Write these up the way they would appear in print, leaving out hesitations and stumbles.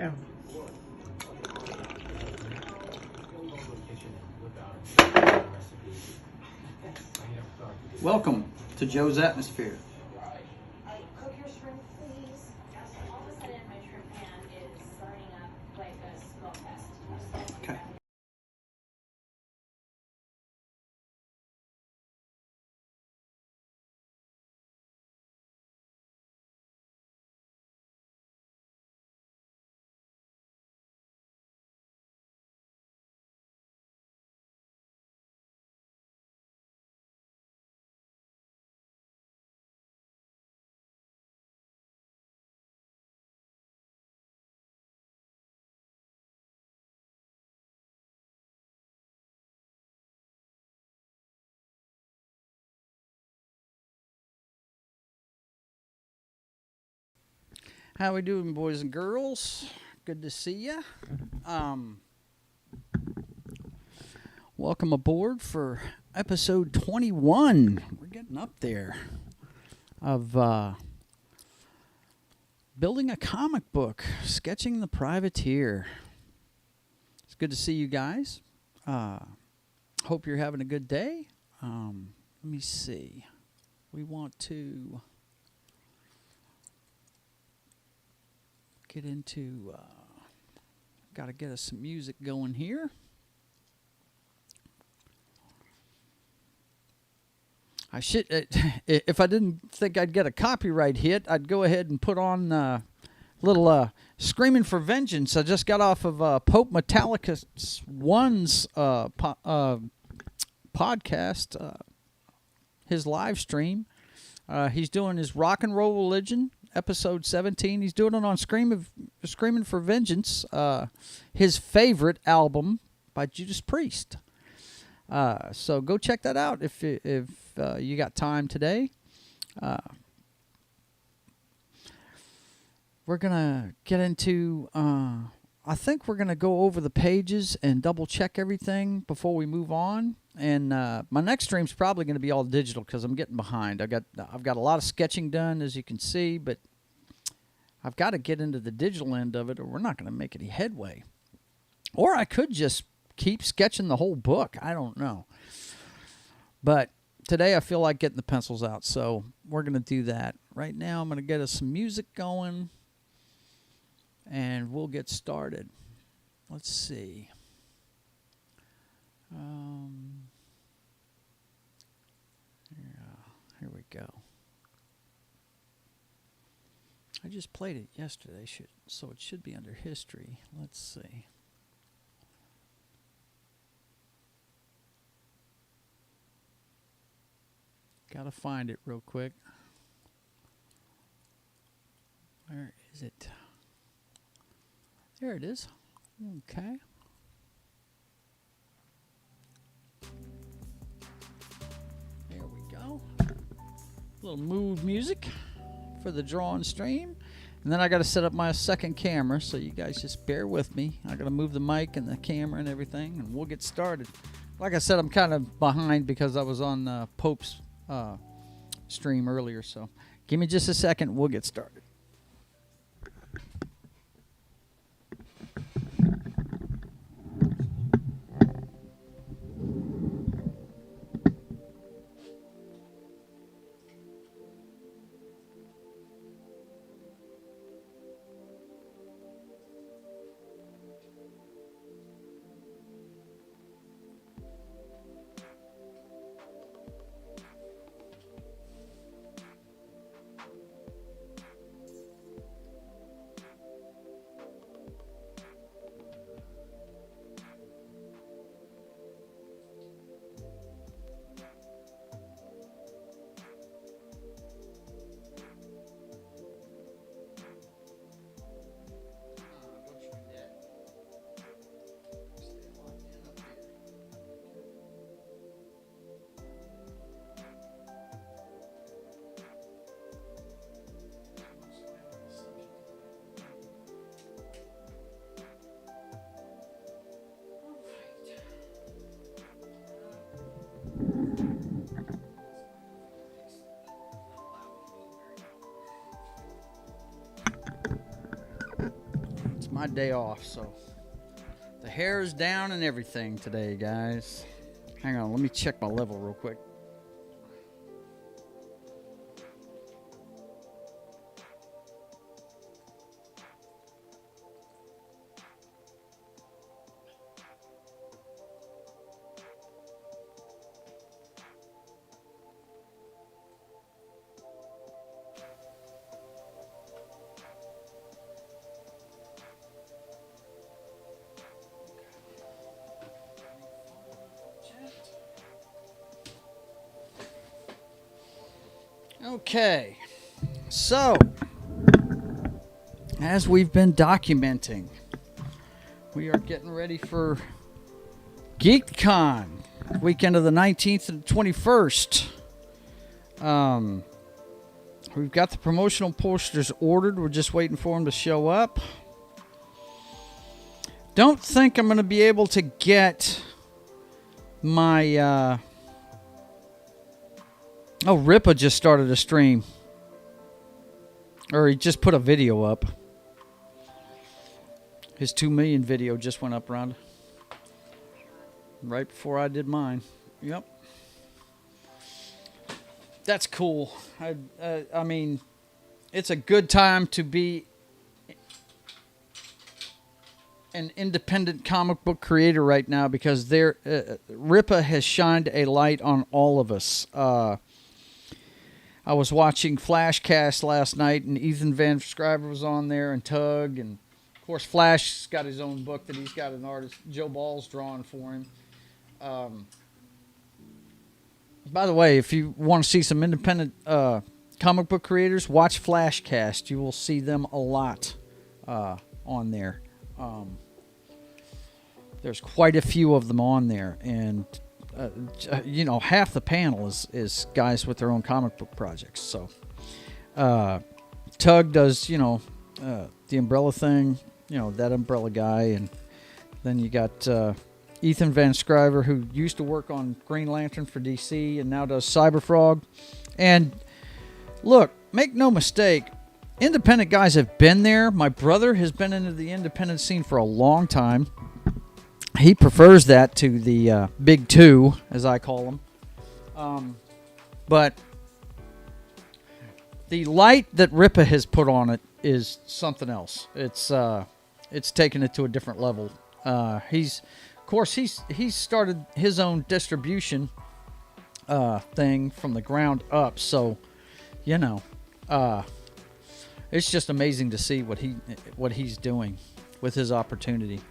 am. Welcome to Joe's Atmosphere. Cook your shrimp, please. All of a sudden, my shrimp pan is burning up like a smoke fest. Okay. How we doing, boys and girls? Good to see ya. Welcome aboard for episode 21. We're getting up there of building a comic book, sketching the privateer. It's good to see you guys. Hope you're having a good day. Let me see. We want to get into, got to get us some music going here. I should, if I didn't think I'd get a copyright hit, I'd go ahead and put on a little Screaming for Vengeance. I just got off of Pope Metallica's One's podcast, his live stream. He's doing his Rock and Roll Religion, episode 17. He's doing it on Screaming for Vengeance, his favorite album by Judas Priest. So go check that out if you got time today. We're going to get into, I think we're going to go over the pages and double check everything before we move on. And my next stream's probably going to be all digital because I'm getting behind. I've got a lot of sketching done, as you can see, but I've got to get into the digital end of it or we're not going to make any headway. Or I could just keep sketching the whole book. I don't know. But today I feel like getting the pencils out, so we're going to do that. Right now I'm going to get us some music going, and we'll get started. Let's see. Here we go. I just played it yesterday, so it should be under history. Let's see. Gotta find it real quick. Where is it? There it is. Okay. There we go. Little mood music for the drawing stream. And then I got to set up my second camera, so you guys just bear with me. I got to move the mic and the camera and everything, and we'll get started. Like I said, I'm kind of behind because I was on Pope's stream earlier, so give me just a second. We'll get started. my day off, so the hair is down and everything today, guys. Hang on, let me check my level real quick. Okay, so as we've been documenting, we are getting ready for Geek'd Con, weekend of the 19th and 21st. We've got the promotional posters ordered. We're just waiting for them to show up. Don't think I'm going to be able to get my... Oh, Rippa just started a stream. Or he just put a video up. His 2 million video just went up around right before I did mine. Yep. That's cool. I mean, it's a good time to be an independent comic book creator right now because Rippa has shined a light on all of us. I was watching Flashcast last night, and Ethan Van Scriver was on there, and Tug, and of course Flash's got his own book that he's got an artist, Joe Ball's drawing for him. By the way, if you want to see some independent comic book creators, watch Flashcast. You will see them a lot on there. There's quite a few of them on there, and you know, half the panel is guys with their own comic book projects. So Tug does, you know, the umbrella thing, you know, that umbrella guy, and then you got Ethan Van Scriver, who used to work on Green Lantern for DC and now does Cyberfrog. And look, make no mistake, independent guys have been there. My brother has been into the independent scene for a long time. He prefers that to the big two, as I call them. But the light that Rippa has put on it is something else. It's taken it to a different level. He's started his own distribution thing from the ground up. So, you know, it's just amazing to see what he's doing with his opportunity.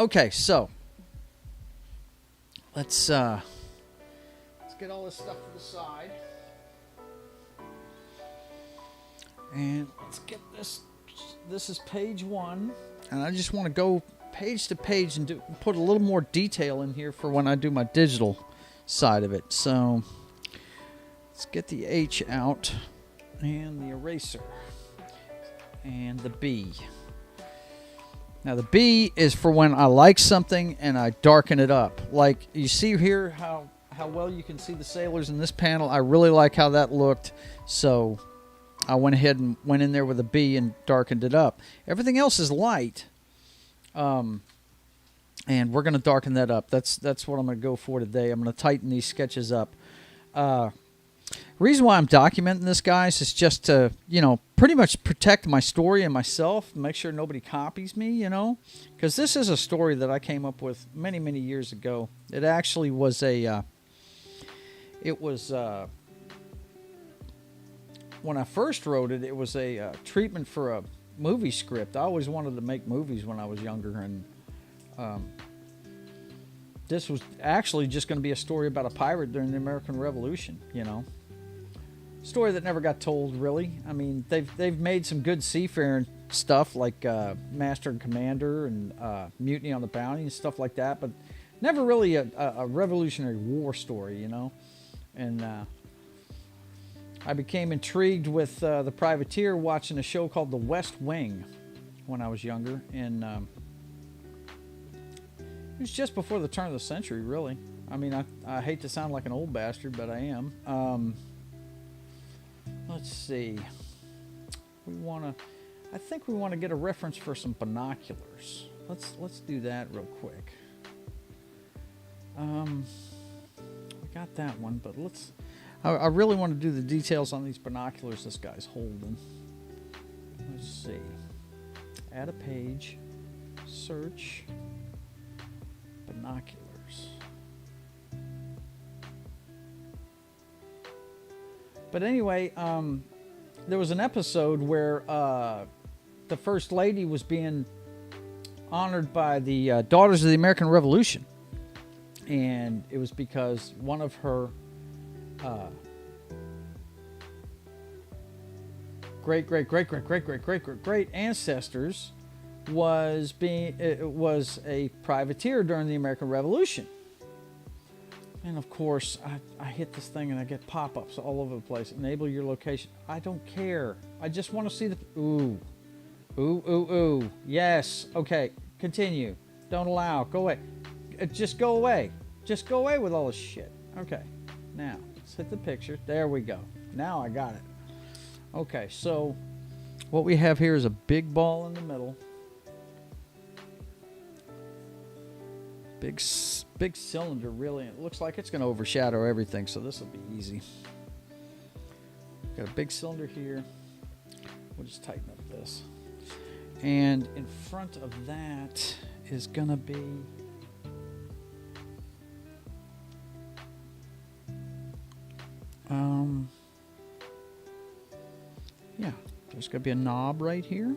Okay, so let's get all this stuff to the side, and let's get this. This is page 1, and I just want to go page to page and put a little more detail in here for when I do my digital side of it. So let's get the H out, and the eraser, and the B. Now, the B is for when I like something and I darken it up. Like, you see here how well you can see the sailors in this panel. I really like how that looked, so I went ahead and went in there with a B and darkened it up. Everything else is light, and we're going to darken that up. That's what I'm going to go for today. I'm going to tighten these sketches up. Reason why I'm documenting this, guys, is just to, you know, pretty much protect my story and myself, make sure nobody copies me, you know, because this is a story that I came up with many, many years ago. It actually was when I first wrote it, it was a treatment for a movie script. I always wanted to make movies when I was younger, and this was actually just going to be a story about a pirate during the American Revolution, you know. Story that never got told, really. I mean, they've made some good seafaring stuff like Master and Commander and Mutiny on the Bounty and stuff like that, but never really a Revolutionary War story, you know. And I became intrigued with the privateer watching a show called The West Wing when I was younger, and it was just before the turn of the century, really. I mean, I hate to sound like an old bastard, but I am. Let's see. We want to... I think we want to get a reference for some binoculars. Let's do that real quick. We got that one, but I really want to do the details on these binoculars this guy's holding. Let's see. Add a page. Search. Binoculars. But anyway, there was an episode where the First Lady was being honored by the Daughters of the American Revolution. And it was because one of her great ancestors was a privateer during the American Revolution. And of course, I hit this thing and I get pop-ups all over the place. Enable your location. I don't care. I just want to see the... Ooh. Ooh, ooh, ooh. Yes. Okay. Continue. Don't allow. Go away. Just go away. Just go away with all this shit. Okay. Now, let's hit the picture. There we go. Now I got it. Okay, so what we have here is a big ball in the middle. Big cylinder, really. It looks like it's going to overshadow everything, so this will be easy. Got a big cylinder here. We'll just tighten up this. And in front of that is going to be... yeah, there's going to be a knob right here. And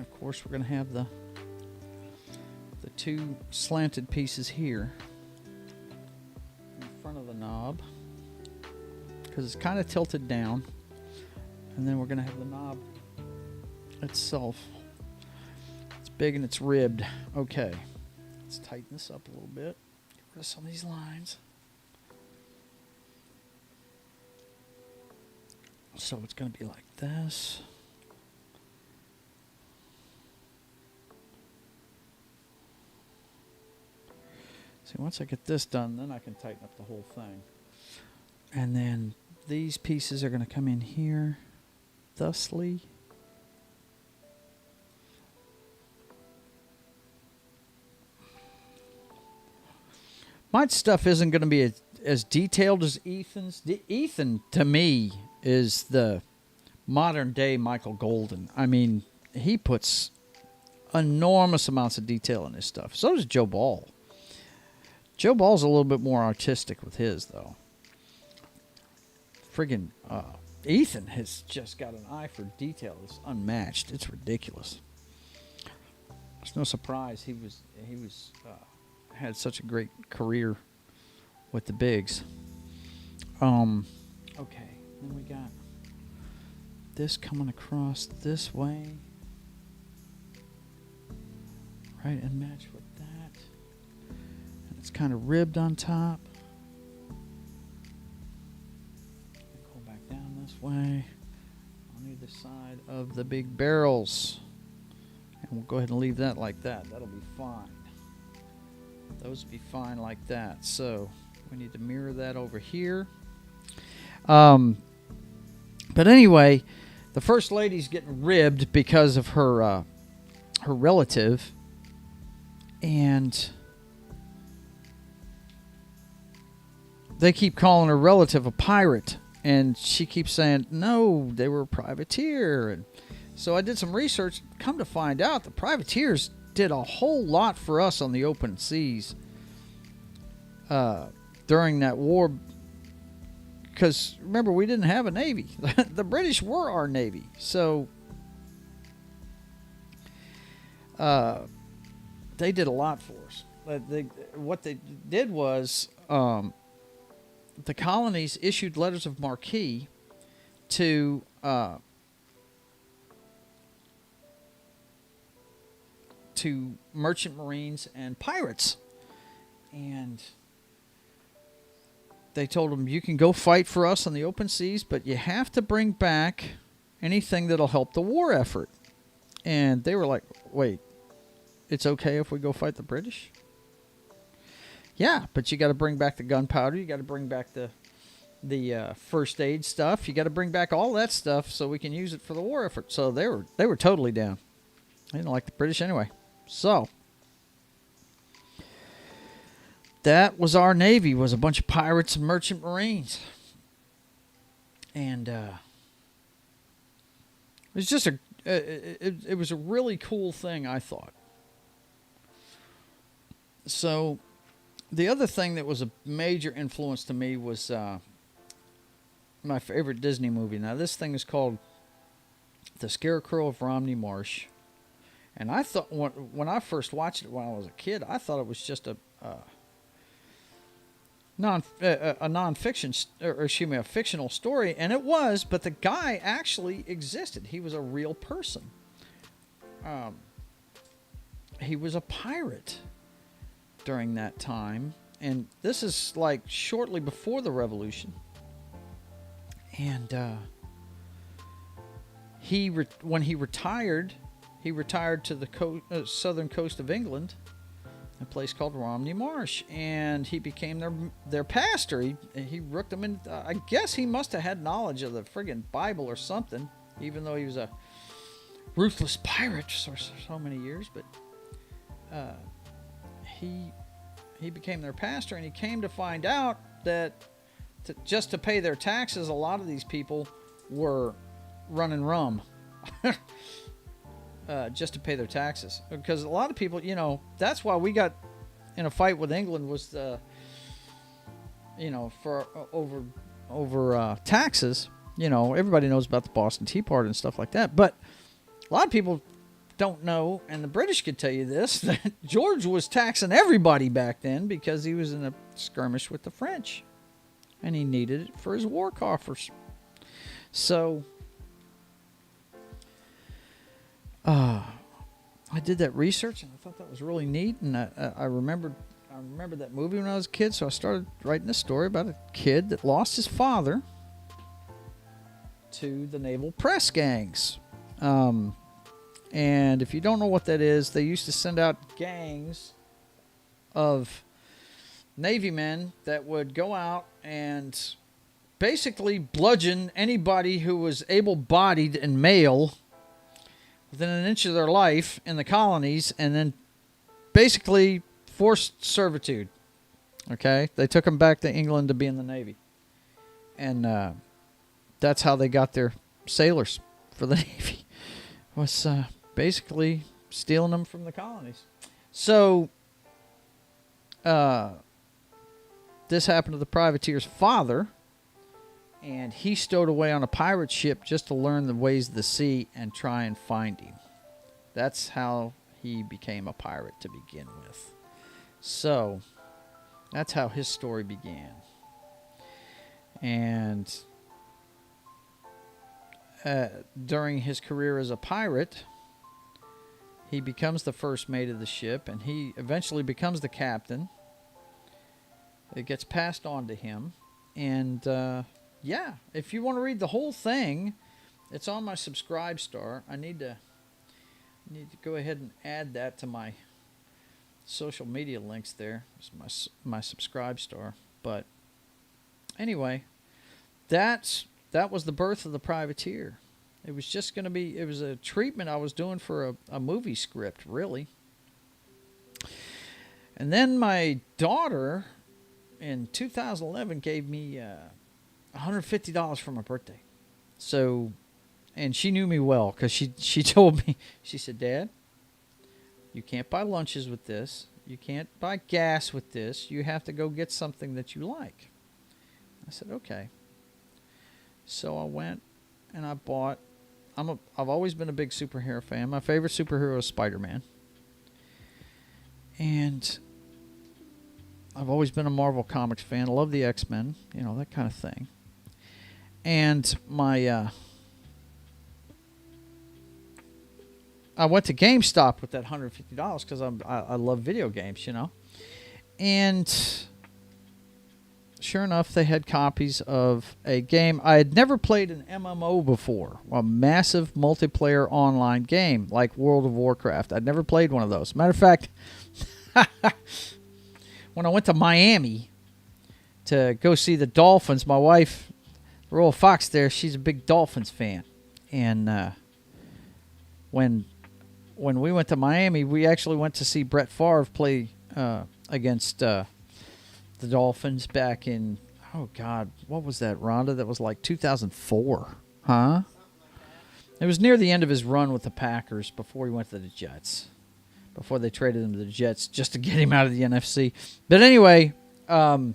of course, we're going to have the two slanted pieces here in front of the knob because it's kind of tilted down. And then we're going to have the knob itself. It's big and it's ribbed. Okay, let's tighten this up a little bit. Get rid of some of these lines. So it's going to be like this. See, once I get this done, then I can tighten up the whole thing. And then these pieces are going to come in here, thusly. My stuff isn't going to be as detailed as Ethan's. Ethan, to me, is the modern day Michael Golden. I mean, he puts enormous amounts of detail in his stuff. So does Joe Ball. Joe Ball's a little bit more artistic with his, though. Friggin' Ethan has just got an eye for detail. It's unmatched. It's ridiculous. It's no surprise he had such a great career with the bigs. Okay. Then we got this coming across this way. Right, and match with that. And it's kind of ribbed on top. Go back down this way on either side of the big barrels. And we'll go ahead and leave that like that. That'll be fine. Those will be fine like that. So we need to mirror that over here. But anyway, the First Lady's getting ribbed because of her relative, and they keep calling her relative a pirate, and she keeps saying, no, they were a privateer. And so I did some research. Come to find out, the privateers did a whole lot for us on the open seas during that war. Because, remember, we didn't have a navy. The British were our navy. So, they did a lot for us. What they did was, the colonies issued letters of marque to merchant marines and pirates. And they told them, you can go fight for us on the open seas, but you have to bring back anything that'll help the war effort. And they were like, wait, it's okay if we go fight the British? Yeah, but you got to bring back the gunpowder. You got to bring back the the first aid stuff. You got to bring back all that stuff so we can use it for the war effort. So they were totally down. They didn't like the British anyway. So that was our Navy, was a bunch of pirates and merchant marines. And it was just it was a really cool thing, I thought. So the other thing that was a major influence to me was my favorite Disney movie. Now, this thing is called The Scarecrow of Romney, Marsh. And I thought, when I first watched it when I was a kid, I thought it was just a nonfiction, or excuse me, a fictional story. And it was, but the guy actually existed. He was a real person. He was a pirate during that time. And this is like shortly before the Revolution. And when he retired to the southern coast of England, a place called Romney Marsh, and he became their pastor. He rooked them in. I guess he must have had knowledge of the friggin' Bible or something, even though he was a ruthless pirate for so many years. But he became their pastor, and he came to find out that just to pay their taxes, a lot of these people were running rum. Just to pay their taxes. Because a lot of people, that's why we got in a fight with England, was for over taxes. Everybody knows about the Boston Tea Party and stuff like that. But a lot of people don't know, and the British could tell you this, that George was taxing everybody back then because he was in a skirmish with the French. And he needed it for his war coffers. So I did that research, and I thought that was really neat. And I remembered that movie when I was a kid, so I started writing a story about a kid that lost his father to the naval press gangs. And if you don't know what that is, they used to send out gangs of Navy men that would go out and basically bludgeon anybody who was able-bodied and male within an inch of their life in the colonies, and then basically forced servitude. Okay? They took them back to England to be in the Navy. And that's how they got their sailors for the Navy, was basically stealing them from the colonies. So this happened to the privateer's father, and he stowed away on a pirate ship just to learn the ways of the sea and try and find him. That's how he became a pirate to begin with. So that's how his story began. And during his career as a pirate, he becomes the first mate of the ship, and he eventually becomes the captain. It gets passed on to him. And yeah, if you want to read the whole thing, it's on my Subscribe Star. I need to go ahead and add that to my social media links there. It's my Subscribe Star. But anyway, that was the birth of the privateer. It was just going to be, it was a treatment I was doing for a movie script, really. And then my daughter in 2011 gave me $150 for my birthday. So, and she knew me well, because she told me, she said, "Dad, you can't buy lunches with this. You can't buy gas with this. You have to go get something that you like." I said, "Okay." So I went and I bought, I've always been a big superhero fan. My favorite superhero is Spider-Man. And I've always been a Marvel Comics fan. I love the X-Men, that kind of thing. And I went to GameStop with that $150 because I love video games, And sure enough, they had copies of a game. I had never played an MMO before, a massive multiplayer online game like World of Warcraft. I'd never played one of those. Matter of fact, when I went to Miami to go see the Dolphins. My wife, Royal Fox there, she's a big Dolphins fan. And when we went to Miami, we actually went to see Brett Favre play against the Dolphins back in, oh, God, what was that, Rhonda? That was like 2004, huh? It was near the end of his run with the Packers before he went to the Jets, before they traded him to the Jets just to get him out of the NFC. But anyway, I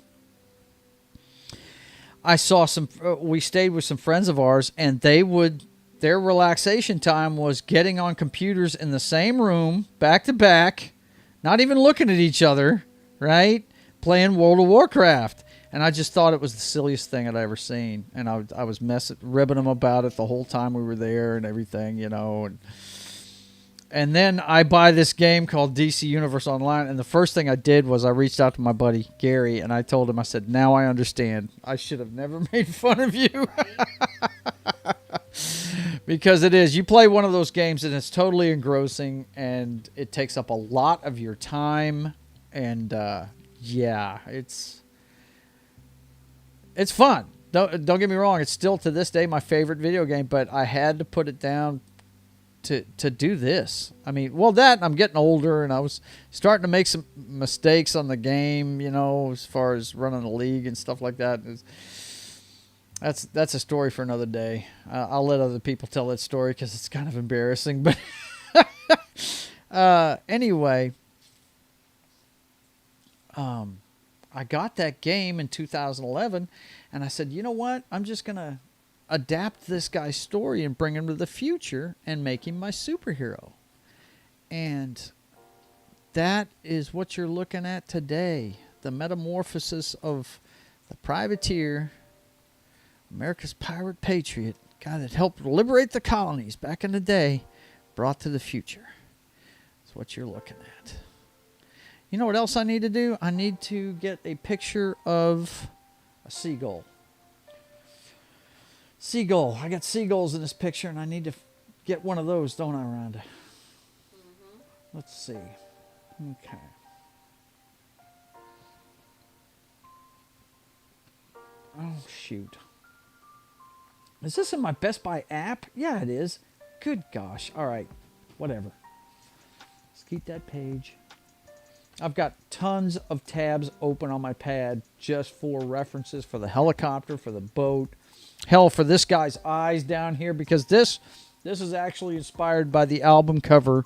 saw we stayed with some friends of ours, and their relaxation time was getting on computers in the same room, back to back, not even looking at each other, right? Playing World of Warcraft. And I just thought it was the silliest thing I'd ever seen. And I was ribbing them about it the whole time we were there and everything, you know. And then I buy this game called DC Universe Online. And the first thing I did was I reached out to my buddy Gary, and I told him, I said, now I understand. I should have never made fun of you. Because it is. You play one of those games and it's totally engrossing, and it takes up a lot of your time. And yeah, it's fun. Don't get me wrong. It's still to this day my favorite video game, but I had to put it down to do this. I mean, well, I'm getting older, and I was starting to make some mistakes on the game, you know, as far as running a league and stuff like that. That's a story for another day. I'll let other people tell that story because it's kind of embarrassing. But anyway, I got that game in 2011, and I said, you know what? I'm just going to adapt this guy's story and bring him to the future and make him my superhero. And that is what you're looking at today. The metamorphosis of the privateer, America's pirate patriot, guy that helped liberate the colonies back in the day, brought to the future. That's what you're looking at. You know what else I need to do? I need to get a picture of a seagull. Seagull. I got seagulls in this picture, and I need to get one of those, don't I, Rhonda? Mm-hmm. Let's see. Okay. Oh, shoot. Is this in my Best Buy app? Yeah, it is. Good gosh. All right. Whatever. Let's keep that page. I've got tons of tabs open on my pad just for references for the helicopter, for the boat. Hell, for this guy's eyes down here, because this is actually inspired by the album cover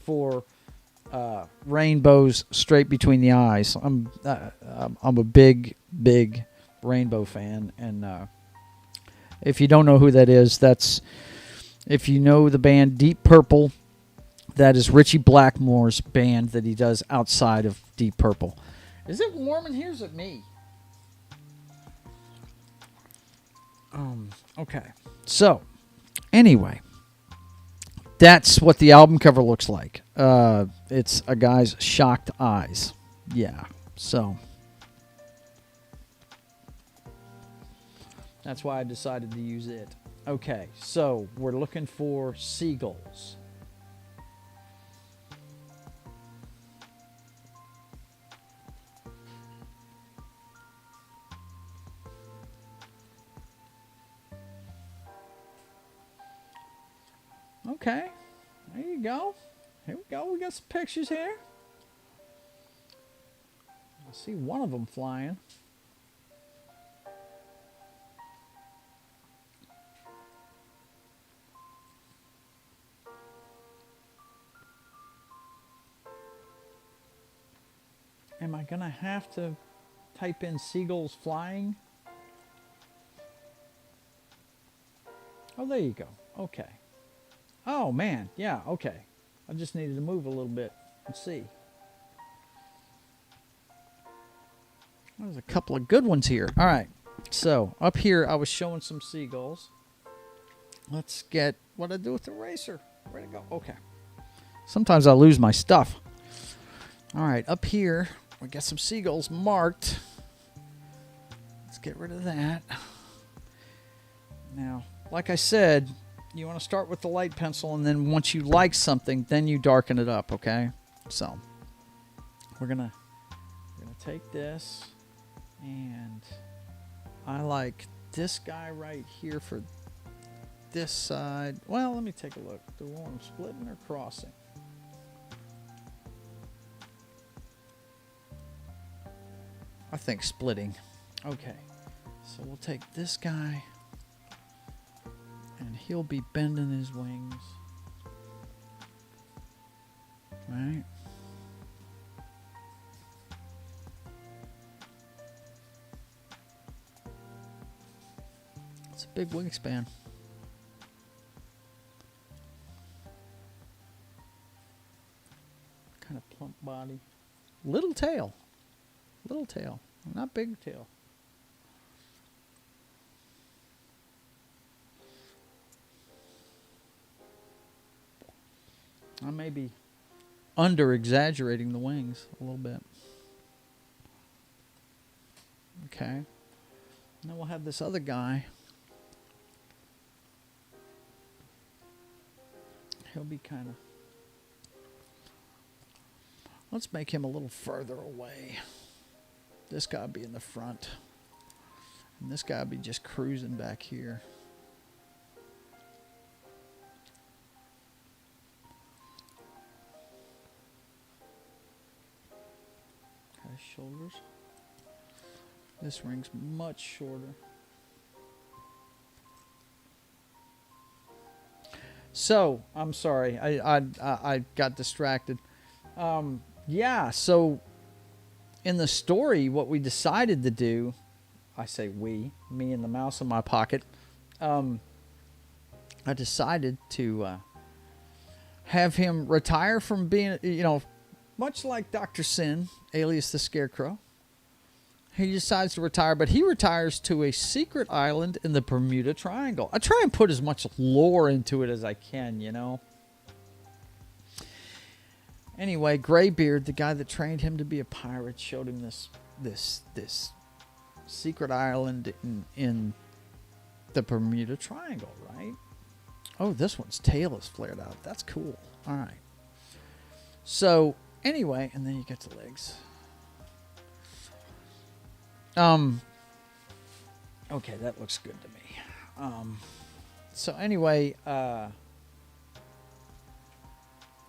for Rainbows Straight Between the Eyes. I'm a big Rainbow fan, and if you don't know who that is, if you know the band Deep Purple, that is Richie Blackmore's band that he does outside of Deep Purple. Is it warm in here? Is it me? Okay. So, anyway, that's what the album cover looks like. It's a guy's shocked eyes. Yeah. So, that's why I decided to use it. Okay. So, we're looking for seagulls. Okay, there you go. Here we go. We got some pictures here. I see one of them flying. Am I going to have to type in seagulls flying? Oh, there you go. Okay. Oh, man. Yeah, okay. I just needed to move a little bit and see. There's a couple of good ones here. All right. So, up here, I was showing some seagulls. Let's get what I do with the eraser. Where'd it go? Okay. Sometimes I lose my stuff. All right. Up here, we got some seagulls marked. Let's get rid of that. Now, like I said, you want to start with the light pencil, and then once you like something, then you darken it up, okay? So, we're gonna take this, And I like this guy right here for this side. Well, let me take a look. Do we want them splitting or crossing? I think splitting. Okay. So we'll take this guy, and he'll be bending his wings. Right? It's a big wingspan. Kind of plump body. Little tail. Little tail. Not big tail. I may be under-exaggerating the wings a little bit. Okay. And then we'll have this other guy. He'll be kind of... Let's make him a little further away. This guy will be in the front. And this guy will be just cruising back here. Got his shoulders. This ring's much shorter. So, I'm sorry. I got distracted. Yeah, so in the story, what we decided to do, I say we, me and the mouse in my pocket, I decided to have him retire from being, much like Dr. Sin, alias the Scarecrow. He decides to retire, but he retires to a secret island in the Bermuda Triangle. I try and put as much lore into it as I can, Anyway, Greybeard, the guy that trained him to be a pirate, showed him this secret island in the Bermuda Triangle, right? Oh, this one's tail is flared out. That's cool. All right. So, anyway, and then you get the legs. Okay, that looks good to me. So anyway,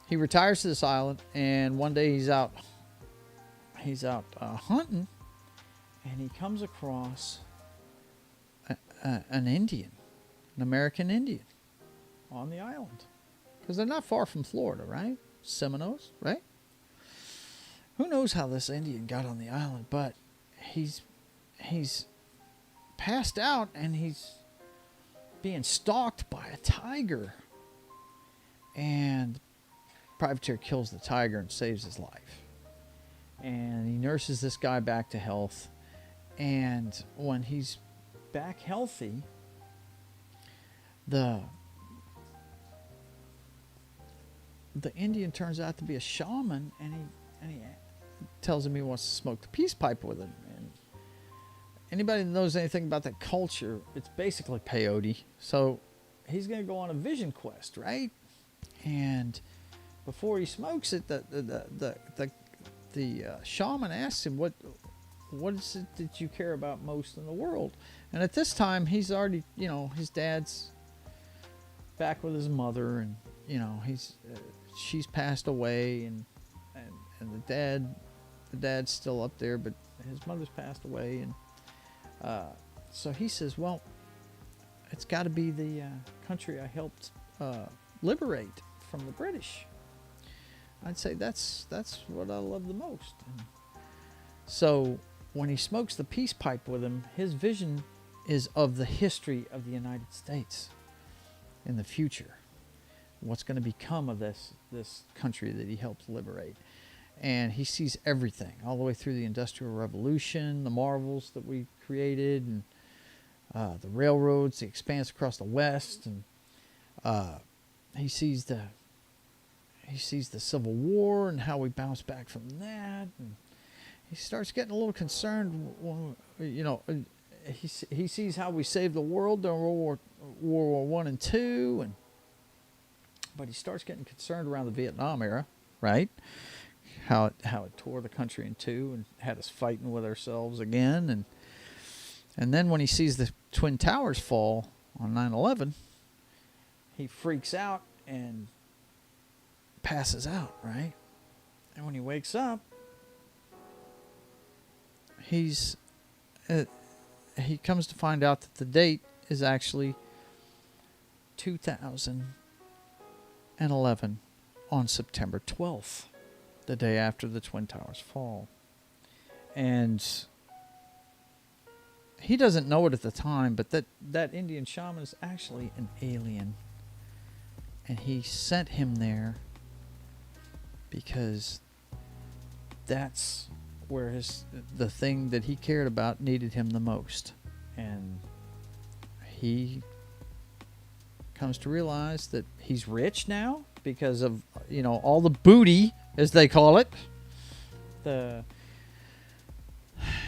he retires to this island, and one day he's out hunting, and he comes across an Indian, an American Indian, on the island, because they're not far from Florida, right? Seminoles, right? Who knows how this Indian got on the island, but he's passed out, and he's being stalked by a tiger, and Privateer kills the tiger and saves his life, and he nurses this guy back to health, and when he's back healthy, the Indian turns out to be a shaman, and he tells him he wants to smoke the peace pipe with him. And anybody that knows anything about that culture, it's basically peyote. So he's going to go on a vision quest, right? And before he smokes it, the shaman asks him, what is it that you care about most in the world? And at this time, he's already, his dad's back with his mother, and she's passed away, and the dad's still up there, but his mother's passed away, and so he says, well, it's got to be the country I helped liberate from the British. I'd say that's what I love the most. And so when he smokes the peace pipe with him, his vision is of the history of the United States in the future. What's going to become of this country that he helped liberate. And he sees everything, all the way through the Industrial Revolution, the marvels that we created, and the railroads, the expanse across the West, and he sees the Civil War and how we bounced back from that. And he starts getting a little concerned. He sees how we saved the world during World War I and II, but he starts getting concerned around the Vietnam era, right? how it tore the country in two and had us fighting with ourselves again. And then when he sees the Twin Towers fall on 9/11, he freaks out and passes out, right? And when he wakes up, he comes to find out that the date is actually 2011 on September 12th, the day after the Twin Towers fall. And he doesn't know it at the time, but that Indian shaman is actually an alien. And he sent him there because that's where the thing that he cared about needed him the most. And he comes to realize that he's rich now because of, all the booty, as they call it.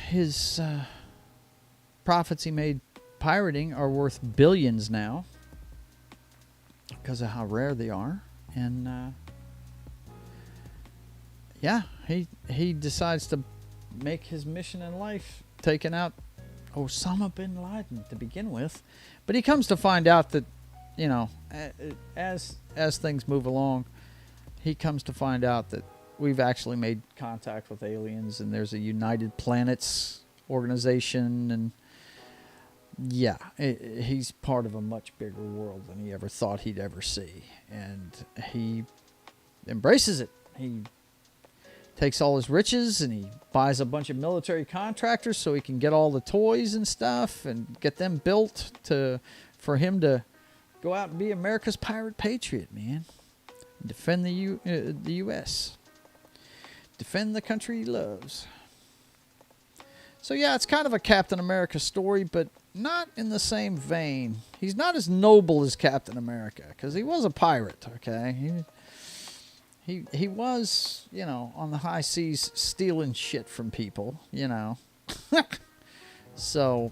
His profits he made pirating are worth billions now because of how rare they are. And he decides to make his mission in life taking out Osama bin Laden to begin with. But he comes to find out that, as things move along, he comes to find out that we've actually made contact with aliens, and there's a United Planets organization, and he's part of a much bigger world than he ever thought he'd ever see. And he embraces it. He takes all his riches and he buys a bunch of military contractors so he can get all the toys and stuff and get them built for him to go out and be America's pirate patriot, man. Defend the U.S. Defend the country he loves. So it's kind of a Captain America story, but not in the same vein. He's not as noble as Captain America because he was a pirate, okay? He was, on the high seas stealing shit from people, So,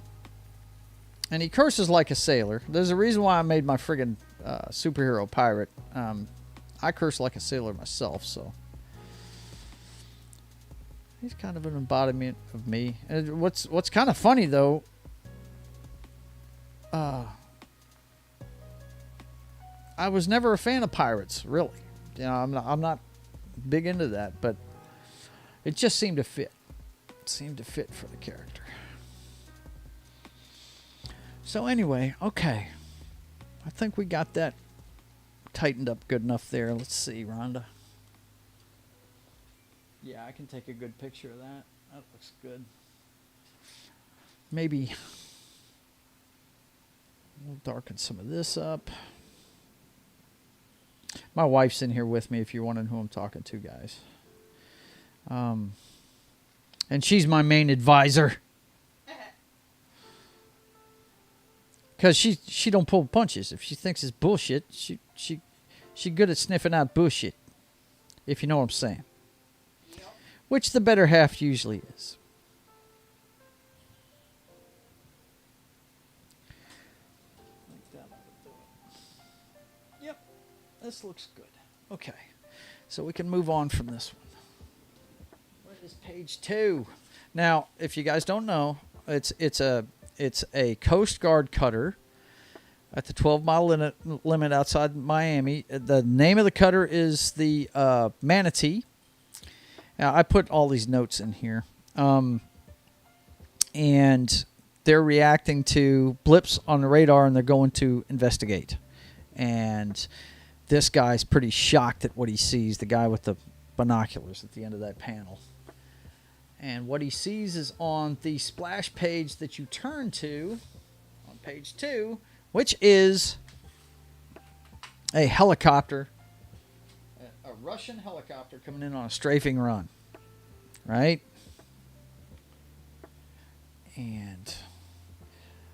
and he curses like a sailor. There's a reason why I made my friggin' superhero pirate. I curse like a sailor myself, so. He's kind of an embodiment of me. And what's kind of funny, though, I was never a fan of pirates, really. I'm not big into that, but it just seemed to fit. It seemed to fit for the character. So anyway, okay. I think we got that tightened up good enough there. Let's see, Rhonda. Yeah, I can take a good picture of that. That looks good. Maybe we'll darken some of this up. My wife's in here with me if you're wondering who I'm talking to, guys. And she's my main advisor. Because she don't pull punches. If she thinks it's bullshit, she good at sniffing out bullshit. If you know what I'm saying. Yep. Which the better half usually is. Yep. This looks good. Okay. So we can move on from this one. What is page 2? Now, if you guys don't know, it's a Coast Guard cutter at the 12-mile limit outside Miami. The name of the cutter is the Manatee. Now, I put all these notes in here. And they're reacting to blips on the radar, and they're going to investigate. And this guy's pretty shocked at what he sees, the guy with the binoculars at the end of that panel. And what he sees is on the splash page that you turn to, on page 2, which is a helicopter, a Russian helicopter coming in on a strafing run, right? And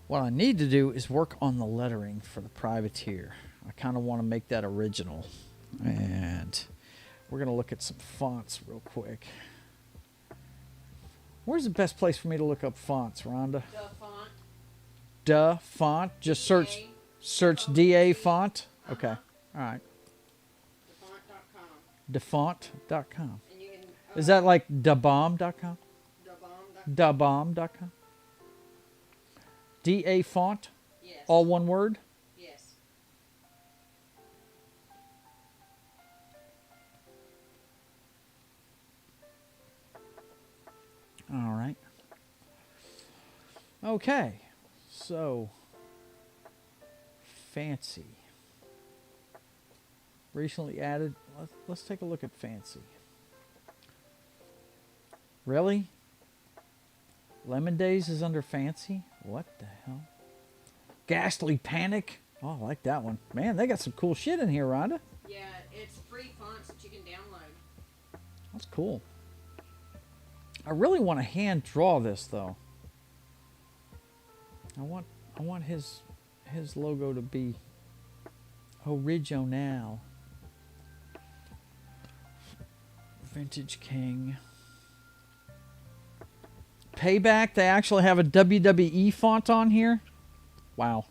what I need to do is work on the lettering for the privateer. I kind of want to make that original. And we're going to look at some fonts real quick. Where's the best place for me to look up fonts, Rhonda? Da font. Just search DA font. Okay. All right. Defont.com. Defont.com. And you can Is that like dabomb.com? Dabomb.com. Dabomb.com? DA font? Yes. All one word? Yes. All right. Okay. So, fancy. Recently added. Let's take a look at fancy. Really? Lemon Days is under fancy? What the hell? Ghastly Panic? Oh, I like that one. Man, they got some cool shit in here, Rhonda. Yeah, it's free fonts that you can download. That's cool. I really want to hand draw this though. I want his logo to be original. Vintage King. Payback, they actually have a WWE font on here. Wow.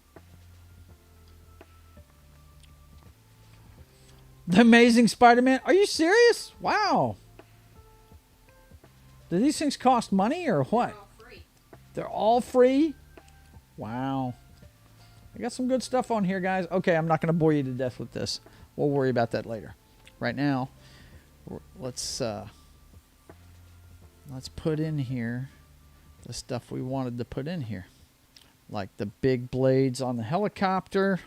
The Amazing Spider-Man. Are you serious? Wow. Do these things cost money or what? They're all free. They're all free? Wow. I got some good stuff on here, guys. Okay, I'm not going to bore you to death with this. We'll worry about that later. Right now, let's put in here the stuff we wanted to put in here. Like the big blades on the helicopter.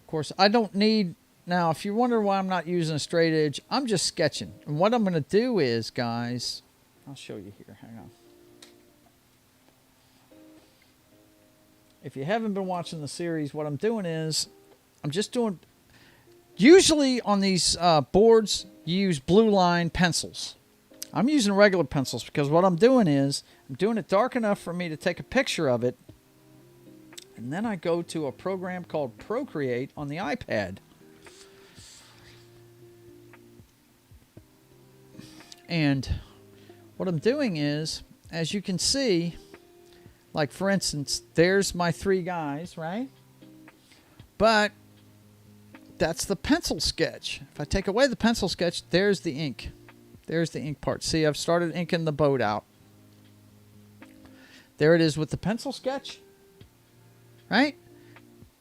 Of course, I don't need... Now, if you wonder why I'm not using a straight edge, I'm just sketching. And what I'm going to do is, guys... I'll show you here. Hang on. If you haven't been watching the series, what I'm doing is... I'm just doing... Usually on these boards, you use blue line pencils. I'm using regular pencils because what I'm doing is I'm doing it dark enough for me to take a picture of it. And then I go to a program called Procreate on the iPad. And what I'm doing is, as you can see, like for instance, there's my three guys, right? But that's the pencil sketch. If I take away the pencil sketch, there's the ink. There's the ink part. See, I've started inking the boat out. There it is with the pencil sketch. Right?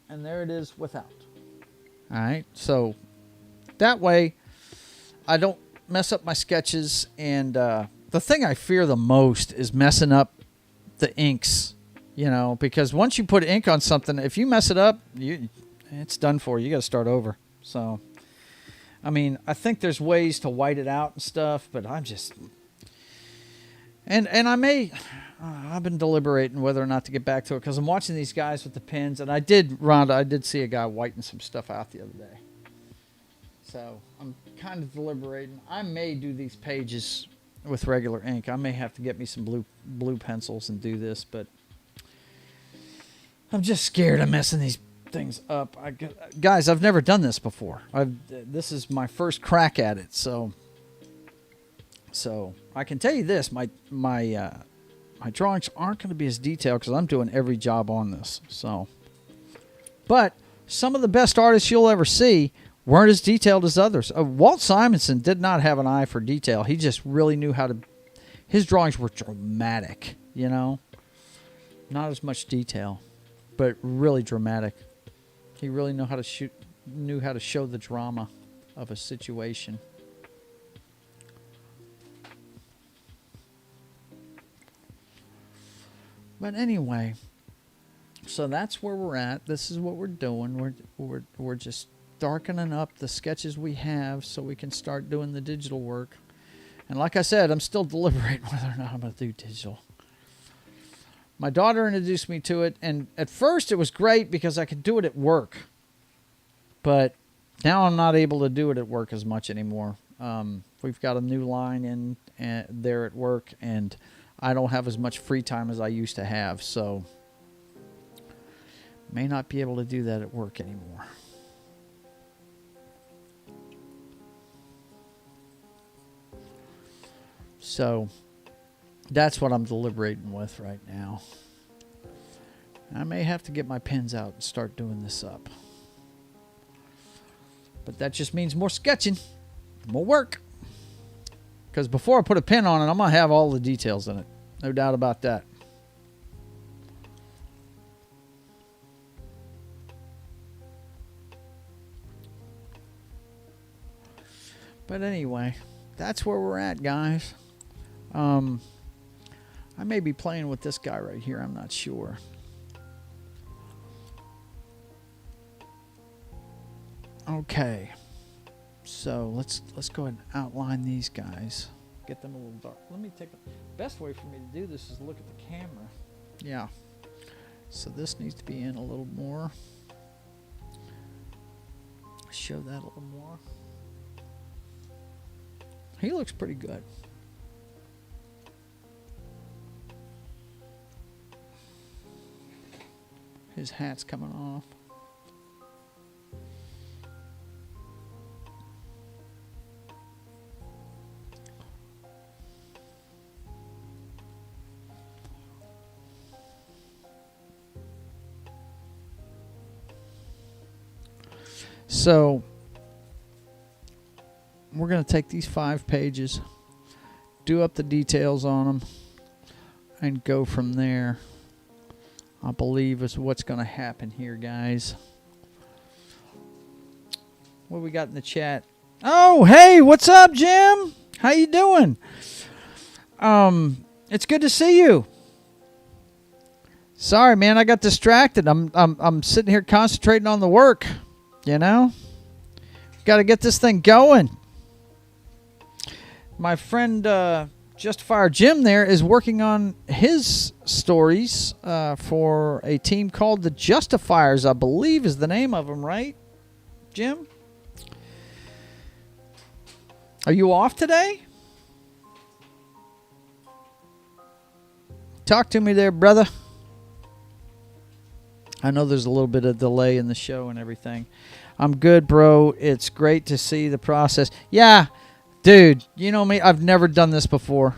And there it is without. Alright, so that way I don't mess up my sketches. And the thing I fear the most is messing up the inks. You know, because once you put ink on something, if you mess it up, it's done for. You got to start over. So, I mean, I think there's ways to white it out and stuff, but I'm just... And I may... I've been deliberating whether or not to get back to it because I'm watching these guys with the pens, and I did, Rhonda, I did see a guy whitening some stuff out the other day. So, I'm kind of deliberating. I may do these pages with regular ink. I may have to get me some blue pencils and do this, but I'm just scared of messing these things up. Guys, I've never done this before. This is my first crack at it, so I can tell you this: my drawings aren't going to be as detailed because I'm doing every job on this. So, but some of the best artists you'll ever see weren't as detailed as others. Walt Simonson did not have an eye for detail. He just really knew how to. His drawings were dramatic, you know, not as much detail, but really dramatic. He really knew how to show the drama of a situation. But anyway, so that's where we're at. This is what we're doing. We're just darkening up the sketches we have so we can start doing the digital work. And like I said, I'm still deliberating whether or not I'm going to do digital. My daughter introduced me to it, and at first it was great because I could do it at work. But now I'm not able to do it at work as much anymore. We've got a new line in there at work, and I don't have as much free time as I used to have, so may not be able to do that at work anymore. So that's what I'm deliberating with right now. I may have to get my pens out and start doing this up. But that just means more sketching, more work. Because before I put a pin on it, I'm going to have all the details in it. No doubt about that. But anyway, that's where we're at, guys. I may be playing with this guy right here. I'm not sure. Okay. So let's go ahead and outline these guys. Get them a little dark. Let me take the best way for me to do this is look at the camera. Yeah. So this needs to be in a little more. Show that a little more. He looks pretty good. His hat's coming off. So we're going to take these 5 pages, do up the details on them, and go from there. I believe is what's going to happen here, guys. What we got in the chat? Oh, hey, what's up, Jim? How you doing? It's good to see you. Sorry, man, I got distracted. I'm sitting here concentrating on the work. You know, got to get this thing going. My friend Justifier Jim there is working on his stories for a team called the Justifiers, I believe is the name of them, right, Jim? Are you off today? Talk to me there, brother. I know there's a little bit of delay in the show and everything. I'm good, bro. It's great to see the process. Yeah, dude, you know me. I've never done this before.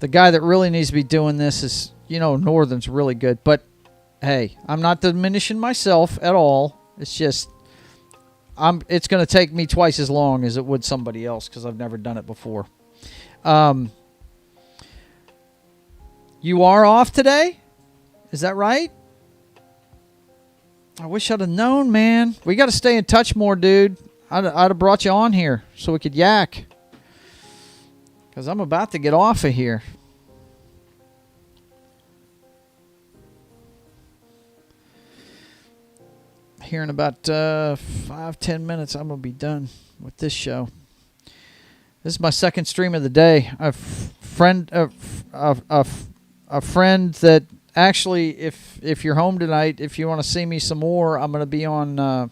The guy that really needs to be doing this is, you know, Northern's really good. But, hey, I'm not diminishing myself at all. It's just, it's going to take me twice as long as it would somebody else because I've never done it before. You are off today? Is that right? I wish I'd have known, man. We got to stay in touch more, dude. I'd have brought you on here so we could yak. Because I'm about to get off of here. Here in about 5-10 minutes, I'm going to be done with this show. This is my second stream of the day. A friend that... Actually, if you're home tonight, if you want to see me some more, I'm going to be on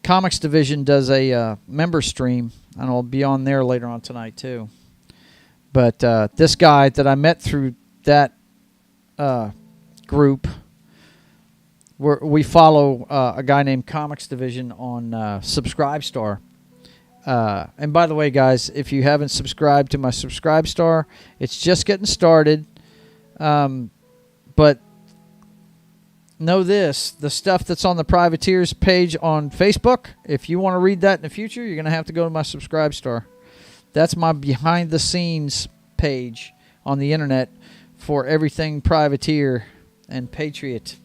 Comix Division does a member stream, and I'll be on there later on tonight too. But this guy that I met through that group, we follow a guy named Comix Division on Subscribestar. And by the way, guys, if you haven't subscribed to my Subscribestar, it's just getting started. But know this, the stuff that's on the Privateers page on Facebook, if you want to read that in the future, you're going to have to go to my Subscribestar. That's my behind-the-scenes page on the internet for everything Privateer and Patriot.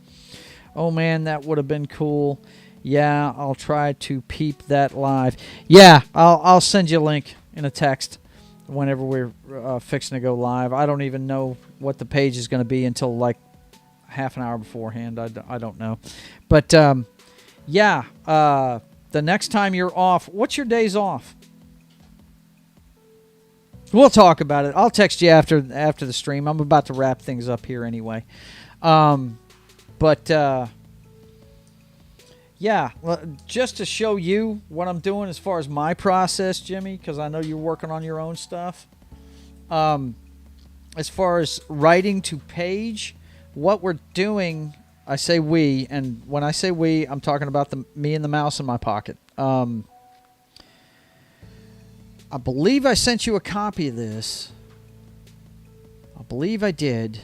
Oh, man, that would have been cool. Yeah, I'll try to peep that live. Yeah, I'll send you a link in a text whenever we're fixing to go live. I don't even know what the page is going to be until like half an hour beforehand. I don't know. But, yeah, the next time you're off, what's your days off? We'll talk about it. I'll text you after the stream. I'm about to wrap things up here anyway. Yeah, well, just to show you what I'm doing as far as my process, Jimmy, because I know you're working on your own stuff. As far as writing to page, what we're doing, I say we, and when I say we, I'm talking about me and the mouse in my pocket. I believe I sent you a copy of this. I believe I did.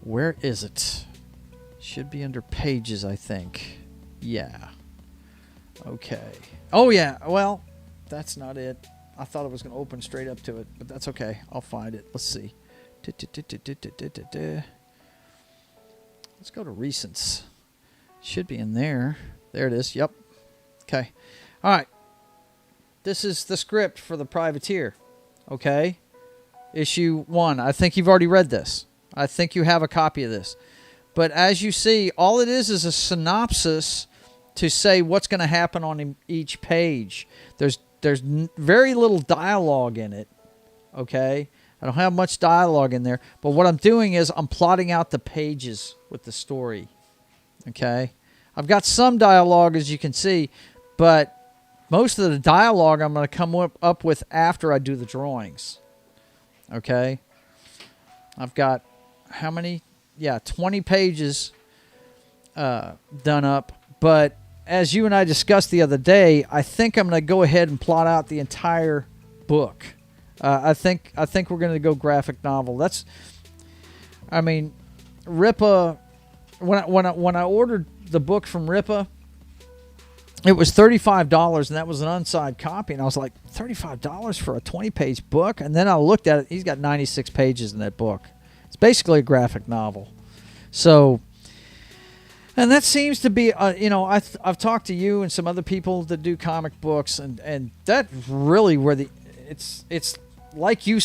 Where is it? Should be under pages, I think. Yeah. Okay. Oh, yeah. Well, that's not it. I thought it was going to open straight up to it, but that's okay. I'll find it. Let's see. Let's go to recents. Should be in there. There it is. Yep. Okay. All right. This is the script for the Privateer. Okay. Issue 1. I think you've already read this. I think you have a copy of this. But as you see, all it is a synopsis to say what's going to happen on each page. There's very little dialogue in it. Okay. I don't have much dialogue in there. But what I'm doing is I'm plotting out the pages with the story. Okay. I've got some dialogue, as you can see, but most of the dialogue I'm going to come up with after I do the drawings. Okay. I've got how many? Yeah, 20 pages done up. But as you and I discussed the other day, I think I'm going to go ahead and plot out the entire book. I think we're going to go graphic novel. That's, I mean, Ripa. When I ordered the book from Ripa, it was $35, and that was an unsigned copy. And I was like, $35 for a 20-page book? And then I looked at it. He's got 96 pages in that book. It's basically a graphic novel. So, and that seems to be, I've talked to you and some other people that do comic books, and that's really where it's like you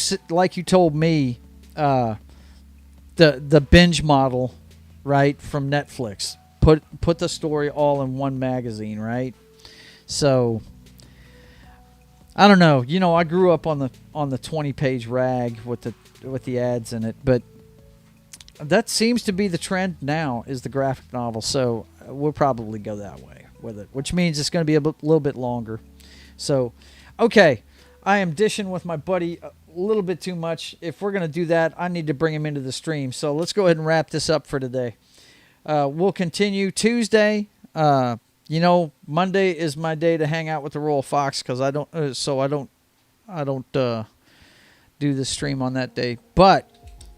told me, the binge model, right, from Netflix. Put the story all in one magazine, right? So I don't know. I grew up on the 20-page rag with the ads in it, but that seems to be the trend now, is the graphic novel. So we'll probably go that way with it, which means it's going to be a little bit longer. So, okay, I am dishing with my buddy a little bit too much. If we're going to do that, I need to bring him into the stream. So let's go ahead and wrap this up for today. We'll continue Tuesday. Monday is my day to hang out with the Royal Fox, because I don't do the stream on that day. But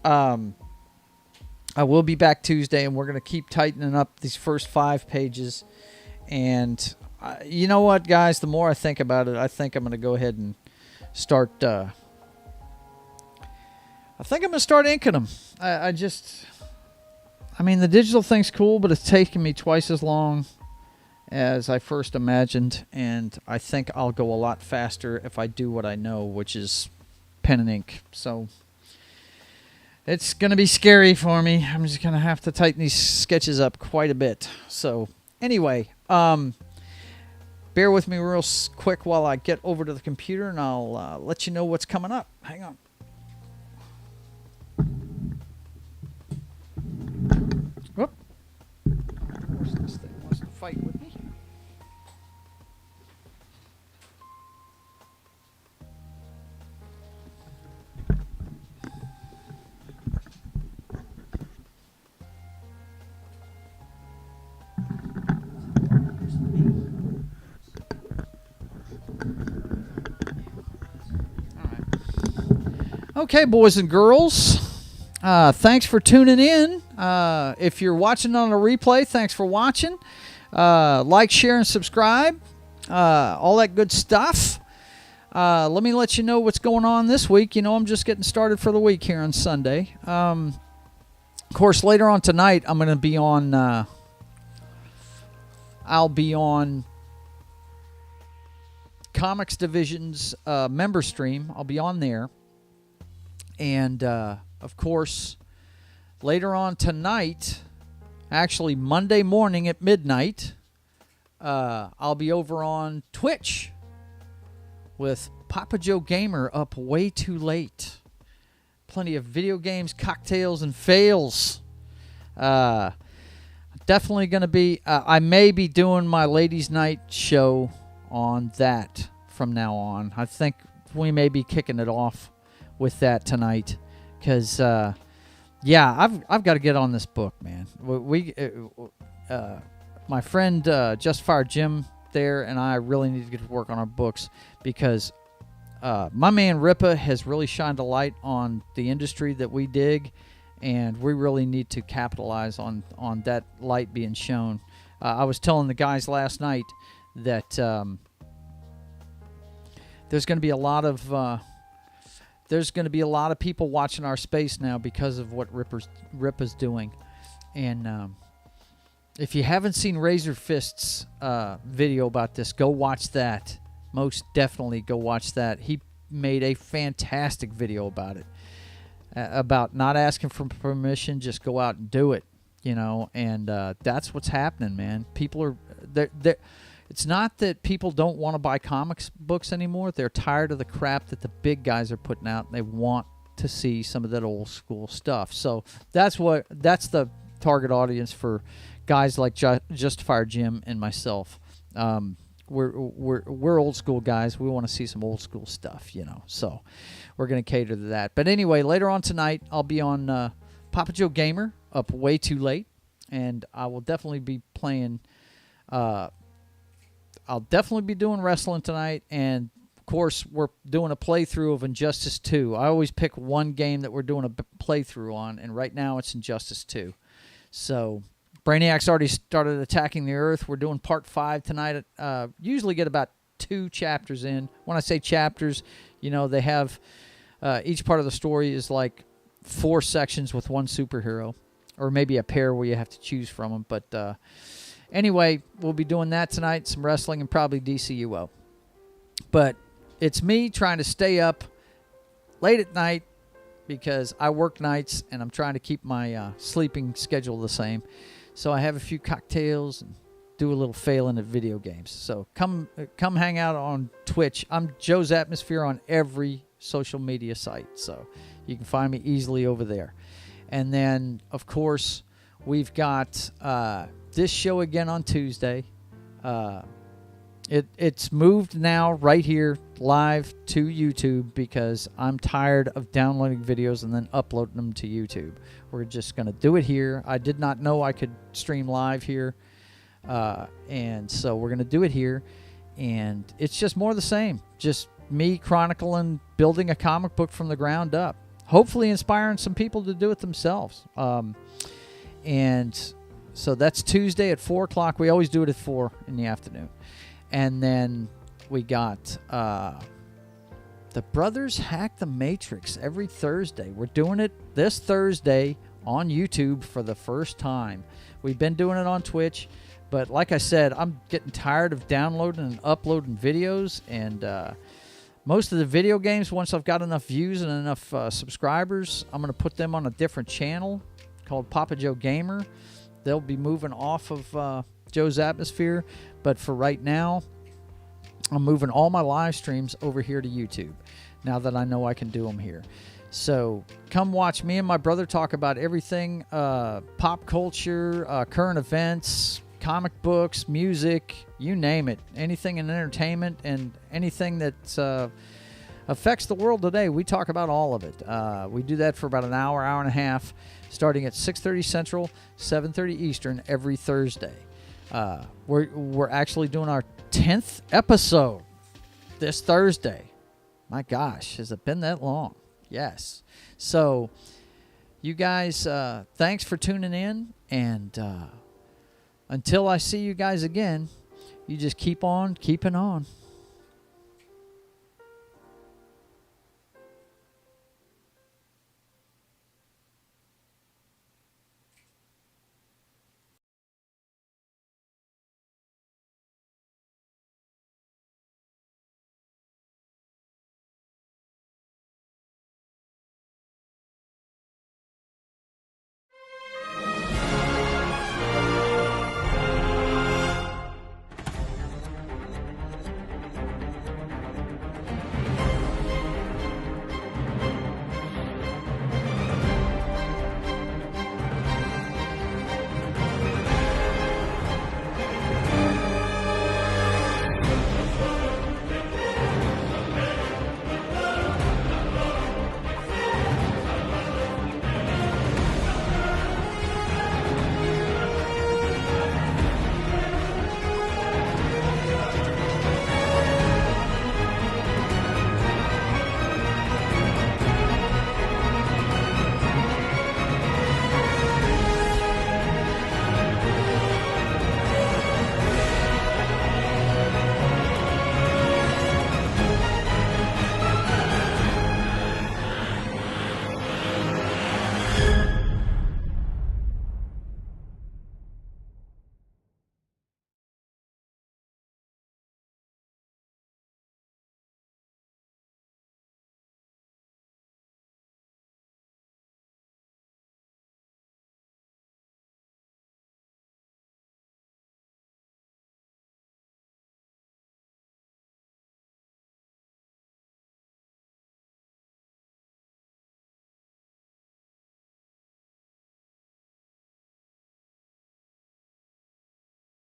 I will be back Tuesday, and we're going to keep tightening up these first 5 pages. And you know what, guys? The more I think about it, I think I'm going to go ahead and start. I think I'm going to start inking them. I mean, the digital thing's cool, but it's taken me twice as long as I first imagined, and I think I'll go a lot faster if I do what I know, which is pen and ink. So it's going to be scary for me. I'm just going to have to tighten these sketches up quite a bit. So anyway, bear with me real quick while I get over to the computer, and I'll let you know what's coming up. Hang on. Whoop. Of course, this thing wants to fight with me. Okay, boys and girls, thanks for tuning in. If you're watching on a replay, thanks for watching. Like, share, and subscribe. All that good stuff. Let me let you know what's going on this week. I'm just getting started for the week here on Sunday. Of course, later on tonight, I'm going to be on... I'll be on Comix Division's member stream. I'll be on there. And, of course, later on tonight, actually Monday morning at midnight, I'll be over on Twitch with Papa Joe Gamer up way too late. Plenty of video games, cocktails, and fails. Definitely going to be... I may be doing my Ladies' Night show on that from now on. I think we may be kicking it off with that tonight, because I've got to get on this book, man. My friend Just Fire Jim there and I really need to get to work on our books, because my man Ripa has really shined a light on the industry that we dig, and we really need to capitalize on that light being shown. I was telling the guys last night that there's going to be a lot of people watching our space now because of what Rippa's doing. And if you haven't seen Razor Fist's video about this, go watch that. Most definitely go watch that. He made a fantastic video about it. About not asking for permission, just go out and do it, you know, and that's what's happening, man. People are, it's not that people don't want to buy comics books anymore. They're tired of the crap that the big guys are putting out, and they want to see some of that old school stuff. So that's the target audience for guys like Justifier Jim and myself. We're old school guys. We want to see some old school stuff, you know. So we're going to cater to that. But anyway, later on tonight, I'll be on Papa Joe Gamer up way too late, and I will definitely be playing. I'll definitely be doing wrestling tonight, and of course, we're doing a playthrough of Injustice 2. I always pick one game that we're doing a playthrough on, and right now it's Injustice 2. So Brainiac's already started attacking the Earth. We're doing part 5 tonight. Usually get about 2 chapters in. When I say chapters, you know, they have each part of the story is like 4 sections with one superhero, or maybe a pair where you have to choose from them. But anyway, we'll be doing that tonight, some wrestling, and probably DCUO. But it's me trying to stay up late at night because I work nights, and I'm trying to keep my sleeping schedule the same. So I have a few cocktails and do a little failing at video games. So come hang out on Twitch. I'm Joe's Atmosphere on every social media site, so you can find me easily over there. And then, of course, we've got this show again on Tuesday. It's moved now right here live to YouTube because I'm tired of downloading videos and then uploading them to YouTube. We're just going to do it here. I did not know I could stream live here. And so we're going to do it here. And it's just more of the same. Just me chronicling, building a comic book from the ground up. Hopefully inspiring some people to do it themselves. And so that's Tuesday at 4 o'clock. We always do it at 4 in the afternoon. And then we got the Brothers Hack the Matrix every Thursday. We're doing it this Thursday on YouTube for the first time. We've been doing it on Twitch, but like I said, I'm getting tired of downloading and uploading videos. And most of the video games, once I've got enough views and enough subscribers, I'm going to put them on a different channel called Papa Joe Gamer. They'll be moving off of Joe's Atmosphere, but for right now, I'm moving all my live streams over here to YouTube now that I know I can do them here. So come watch me and my brother talk about everything, pop culture, current events, comic books, music, you name it. Anything in entertainment and anything that affects the world today, we talk about all of it. We do that for about an hour, hour and a half, starting at 6:30 Central, 7:30 Eastern every Thursday. We're actually doing our 10th episode this Thursday. My gosh, has it been that long? Yes. So, you guys, thanks for tuning in, and until I see you guys again, you just keep on keeping on.